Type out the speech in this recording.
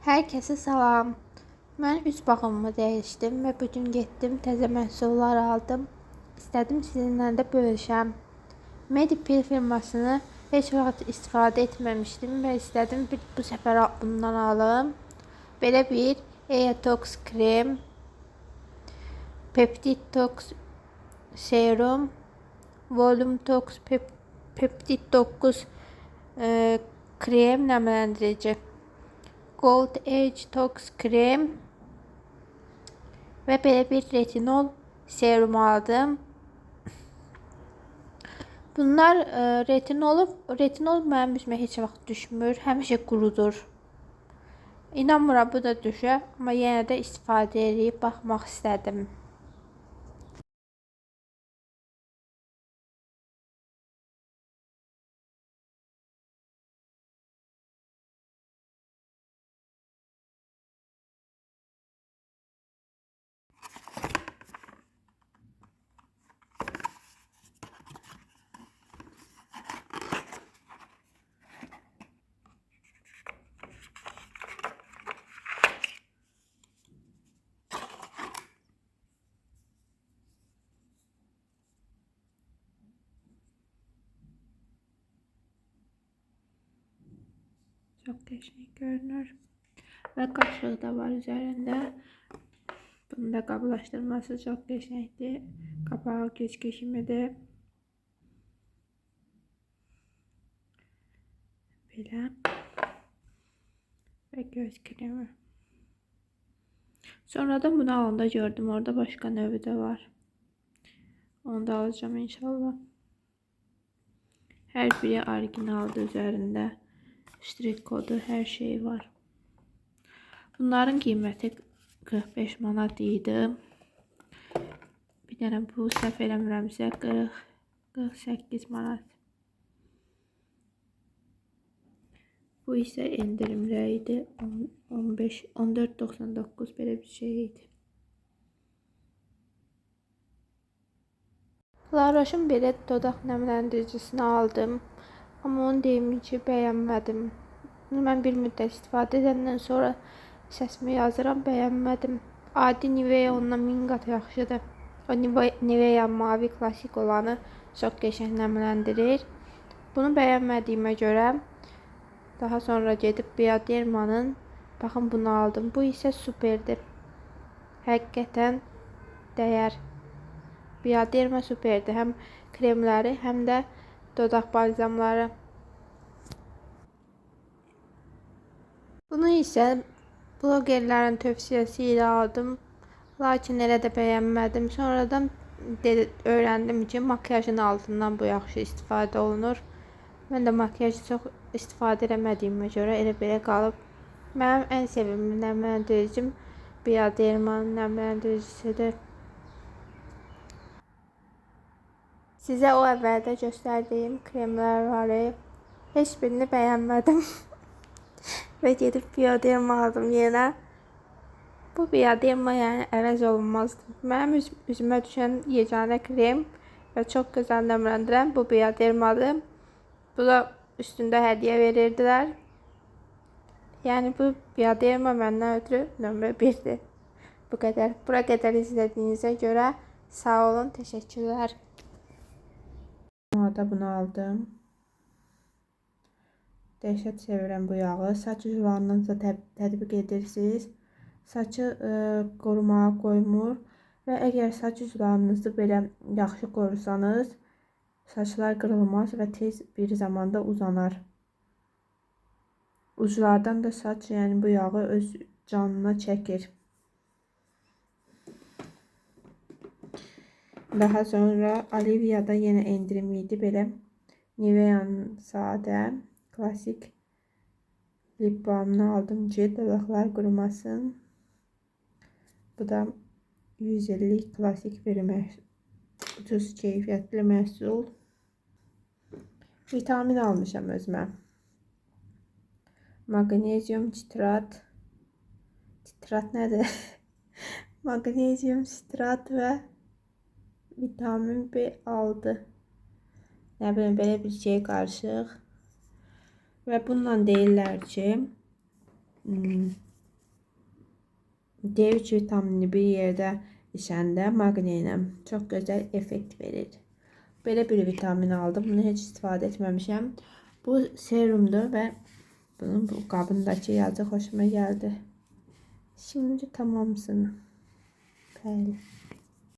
Herkese salam. Mən üz baxımımı dəyişdim və bu gün getdim təzə məhsullar aldım. İstədim sizinlə də bölüşəm. Medipil firmasını heç vaxt istifadə etməmişdim və istədim bu səfər bundan alım. Belə bir Eatox krem, Peptid Tox serum, Volume Tox Peptid 9 krem nəmləndirici, Gold Age Tox krem ve belə bir retinol serum aldım. Bunlar retinol mənim üzümə heç vaxt düşmür. Həmişə qurudur. İnanmıram bu da düşə, amma yenə də istifadə edib baxmaq istədim. Çok qəşəng görünür. Və qaşığı da var üzərində. Bunun da qablaşdırması çok qəşəngdir. Qapağı güzgü kimidir. Belə. Və göz kremi. Sonradan bunu alanda gördüm. Orada başka növü de var. Onu da alacağım inşallah. Her biri orijinaldır üzərində. Street kodu, her şey var. Bunların qiyməti 45 manat idi. Bir dənə bu səhv eləmirəmsə 48 manat. Bu isə endirimdə idi. 14.99 belə bir şey idi. La Roche'un belə dodaq nəmləndiricisini aldım. Amma onu deyim ki, bəyənmədim. Mən bir müddət istifadə edəndən sonra səsimi yazıram, bəyənmədim. Adi Nivea ondan 1000 qat yaxşıdır. O Nivea mavi klasik olanı çox qəşəng nəmləndirir. Bunu bəyənmədiyimə görə daha sonra gedib Biodermanın baxın bunu aldım. Bu isə superdir. Həqiqətən dəyər. Bioderma superdir. Həm kremləri, həm də dodaq balzamları. Bunu isə blogerlərin tövsiyəsi ilə aldım. Lakin elə də bəyənmədim. Sonradan öyrəndim ki, makyajın altından bu yaxşı istifadə olunur. Mən də makyajı çox istifadə eləmədiyimə görə elə belə qalıb. Mənim ən sevimli nəmləndiricim Biodermanın nəmləndiricisidir. Sizə o əvvəldə göstərdiyim kremlər var. Heç birini bəyənmədim. Və gedib Bioderma aldım yenə. Bu Bioderma yəni əvəz olunmazdır. Mənim üzümə düşən yeganə krem və çox gözəl nəmləndirən bu Biodermadır. Bu da üstündə hədiyyə verirdilər. Yəni bu Bioderma məndən ötürü nömrə 1'dir. Bu qədər. Bura qədər izlədiyinizə görə sağ olun, təşəkkürlər. Da bunu aldım. Dəhşət sevirəm bu yağı. Saç üzvlarınızda tətbiq edirsiniz. Saçı qorumağa qoymur və əgər saç üzvlarınızı belə yaxşı qorusanız, saçlar qırılmaz və tez bir zamanda uzanar. Uclardan da saç, yəni bu yağı öz canına çəkir. Daha sonra Olivia'da yenə endirim idi belə. Nivea'nın sadə klasik lip balmını aldım ki, dodaqlar qurumasın. Bu da 150 klasik bir ucuz keyfiyyətli məhsul. Vitamin almışam özümə. Magnezyum sitrat. Sitrat nədir? Magnezyum sitrat və vitamin B6. Nə bilim, belə bir şey qarışıq. Və bununla deyirlər ki, D3 vitamini bir yerdə içəndə maqni ilə çox gözəl effekt verir. Belə bir vitamin aldım. Bunu heç istifadə etməmişəm. Bu serumdur və bunun bu qabındakı yazı xoşuma gəldi. Şimdi tamamsın. Bəli.